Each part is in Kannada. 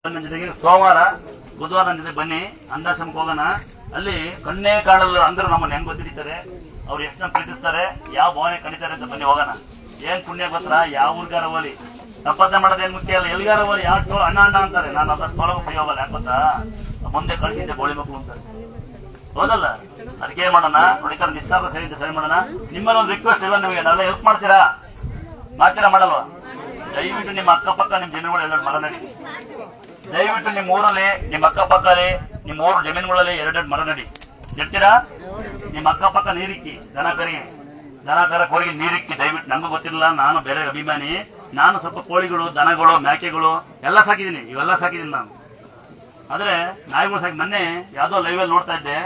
ನನ್ನ ಜೊತೆಗೆ ಸೋಮವಾರ ಬುಧವಾರ ನನ್ನ ಜೊತೆ ಬನ್ನಿ, ಅಂದಾಶ್ರಮಕ್ಕೆ ಹೋಗೋಣ. ಅಲ್ಲಿ ಕಣ್ಣೇ ಕಾಣಲ್ಲ ಅಂದ್ರೆ ನಮ್ಮನ್ನ ಹೆಂಗ್ ಗೊತ್ತಿರ್ತಾರೆ, ಅವ್ರು ಎಷ್ಟು ಪ್ರೀತಿಸ್ತಾರೆ, ಯಾವ ಭಾವನೆ ಕಣಿತಾರೆ ಅಂತ ಬನ್ನಿ ಹೋಗೋಣ. ಏನ್ ಪುಣ್ಯ ಗೊತ್ತರ, ಯಾವ ಊರ್ಗಾರ ಹೋಲಿ ತಪ್ಪತ್ತೆ ಮಾಡೋದೇನ್ ಮುಖ್ಯ ಅಲ್ಲ. ಎಲ್ಗಾರ ಹೋಲಿ ಯಾವ ಅಣ್ಣ ಅಣ್ಣ ಅಂತಾರೆ, ನಾನು ಅದ್ರ ತೊಳಗ ಪಡಿ ಹೋಗಲ್ಲ. ಯಾಕೆ ಗೊತ್ತಾ, ಮುಂದೆ ಕಳಿಸಿದ್ದೆ ಗೋಳಿ ಮಕ್ಕಳು ಅಂತಾರೆ, ಹೌದಲ್ಲ? ಅದಕ್ಕೆ ಏನ್ ಮಾಡೋಣ, ನೋಡಿಕಾರ ನಿಸ್ಸಾರ ಸರಿ ಮಾಡೋಣ. ನಿಮ್ಮಲ್ಲಿ ಒಂದು ರಿಕ್ವೆಸ್ಟ್ ಇಲ್ಲ ನಿಮಗೆ, ನಾವೆಲ್ಲ ಹೆಲ್ಪ್ ಮಾಡ್ತೀರಾ ಮಾಡಲ್ವಾ? ದಯವಿಟ್ಟು ನಿಮ್ಮ ಅಕ್ಕಪಕ್ಕ ನಿಮ್ ಜಮೀನುಗಳು ಎರಡು ಮರ ನಡಿ. ದಯವಿಟ್ಟು ನಿಮ್ಮ ಊರಲ್ಲಿ, ನಿಮ್ಮ ಅಕ್ಕಪಕ್ಕಲ್ಲಿ, ನಿಮ್ಮ ಊರು ಜಮೀನುಗಳಲ್ಲಿ ಎರಡೆರಡು ಮರ ನಡಿ. ಇರ್ತೀರಾ? ನಿಮ್ಮ ಅಕ್ಕಪಕ್ಕ ನೀರಿಕ್ಕಿ, ದನ ಕರಕ್ಕೆ ಹೋಗಿ ನೀರಿಕ್ಕಿ ದಯವಿಟ್ಟು. ನಂಗೂ ಗೊತ್ತಿಲ್ಲ, ನಾನು ಬೇರೆ ಅಭಿಮಾನಿ. ನಾನು ಸ್ವಲ್ಪ ಕೋಳಿಗಳು, ದನಗಳು, ಮೇಕೆಗಳು ಎಲ್ಲ ಸಾಕಿದ್ದೀನಿ, ಇವೆಲ್ಲ ಸಾಕಿದ್ದೀನಿ ನಾನು. ಆದ್ರೆ ನಾಯಿಗಳು ಸಾಕಿ ಮೊನ್ನೆ ಯಾವ್ದೋ ಲೈವಲ್ಲಿ ನೋಡ್ತಾ ಇದ್ದೆ,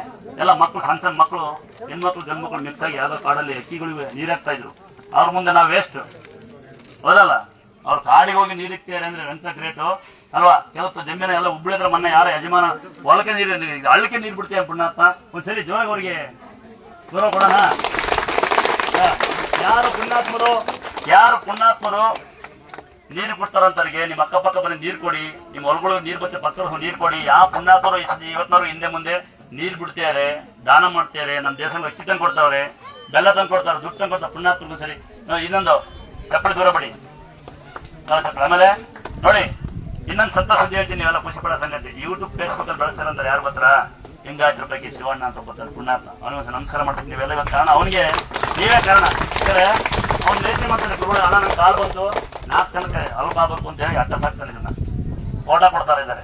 ಎಲ್ಲ ಮಕ್ಕಳು ಸಣ್ಣ ಮಕ್ಕಳು, ಹೆಣ್ಮಕ್ಳು ಗಂಡು ಮಕ್ಕಳು ಮಿಕ್ಸ್ ಆಗಿ ಯಾವ್ದೋ ಕಾಡಲ್ಲಿ ಅಕ್ಕಿಗಳು ನೀರಾಕ್ತಾ ಇದ್ರು. ಅವ್ರ ಮುಂದೆ ನಾವು ವೇಸ್ಟ್, ಹೌದಲ್ಲ? ಅವ್ರು ಕಾಡಿಗೆ ಹೋಗಿ ನೀರಿಕ್ತಾರೆ ಅಂದ್ರೆ ಎಂತ ಗ್ರೇಟು ಅಲ್ವಾ? ಕೆಲವು ಜಮೀನ ಎಲ್ಲ ಉಬ್ಳಿದ್ರೆ ಮೊನ್ನೆ ಯಾರ ಯಜಮಾನ ಹೊಲಕ್ಕೆ ನೀರು, ಹಳ್ಳಕ್ಕೆ ನೀರು ಬಿಡ್ತೇವೆ ಪುಣ್ಯಾತ್ಮ. ಒಂದ್ಸರಿ ಜೋರಾಗಿ ಅವ್ರಿಗೆ ದೂರ ಕೊಡೋಣ. ಯಾರು ಪುಣ್ಯಾತ್ಮರು ನೀರು ಕೊಡ್ತಾರಂತವ್ರಿಗೆ ನಿಮ್ಮ ಅಕ್ಕಪಕ್ಕ ಬರೀ ನೀರು ಕೊಡಿ, ನಿಮ್ಮ ಹೊಲಗಳು ನೀರು ಬತ್ತೆ ಪಕ್ಕ ನೀರು ಕೊಡಿ. ಯಾವ ಪುಣ್ಯಾತ್ಮರು ಇವತ್ತಿನವರು ಹಿಂದೆ ಮುಂದೆ ನೀರು ಬಿಡ್ತಾರೆ, ದಾನ ಮಾಡ್ತಾರೆ, ನಮ್ಮ ದೇಶಕ್ಕೆ ಅಕ್ಕಿ ತಂದು ಕೊಡ್ತಾವ್ರೆ, ಬೆಲ್ಲ ತಂದು ಕೊಡ್ತಾರೆ, ದುಡ್ಡು ತಂದು ಕೊಡ್ತಾರೆ ಪುಣ್ಯಾತ್ಮರಿಗೂ. ಸರಿ, ಇನ್ನೊಂದು ಚಪ್ಪಳಿ ದೂರ ಬಿಡಿ. ಆಮೇಲೆ ನೋಡಿ, ಇನ್ನೊಂದು ಸಂತ ಸುದ್ದಿ ಹೇಳ್ತೀನಿ, ನೀವೆಲ್ಲ ಖುಷಿ ಪಡೋ ಸಂಗತಿ. ಯೂಟ್ಯೂಬ್ ಫೇಸ್ಬುಕ್ ಅಲ್ಲಿ ಬೆಳೆಸ್ತಾರಂತಾರೆ, ಯಾರು ಗೊತ್ತಾ? ಹಿಂಗಾದ್ರ ಬಗ್ಗೆ ಶಿವಣ್ಣ ಅಂತ ಬರ್ತಾರೆ ಪುಣ್ಯಾತ್ಮ. ಅವನಿಗೆ ನಮಸ್ಕಾರ ಮಾಡ್ತೀನಿ. ನೀವೆಲ್ಲ ಇವತ್ತು ಕಾರಣ, ಅವನಿಗೆ ನೀವೇ ಕಾರಣ. ಯಾಕಂದ್ರೆ ಅವ್ನು ಲೇಖನೆ ಮಾಡ್ತಾನೆ, ಗುರುಗಳು ಅಲ್ಲ ನಂಗೆ ಕಾಲ್ ಬಂತು 4 ಜನಕ್ಕೆ ಅಲ್ಪ ಆಗ್ಬೇಕು ಅಂತ ಹೇಳಿ ಅರ್ಥ ಸಾಕ್ತಾನೆ, ಇದನ್ನ ಫೋಟೋ ಕೊಡ್ತಾರೆ ಇದ್ದಾರೆ.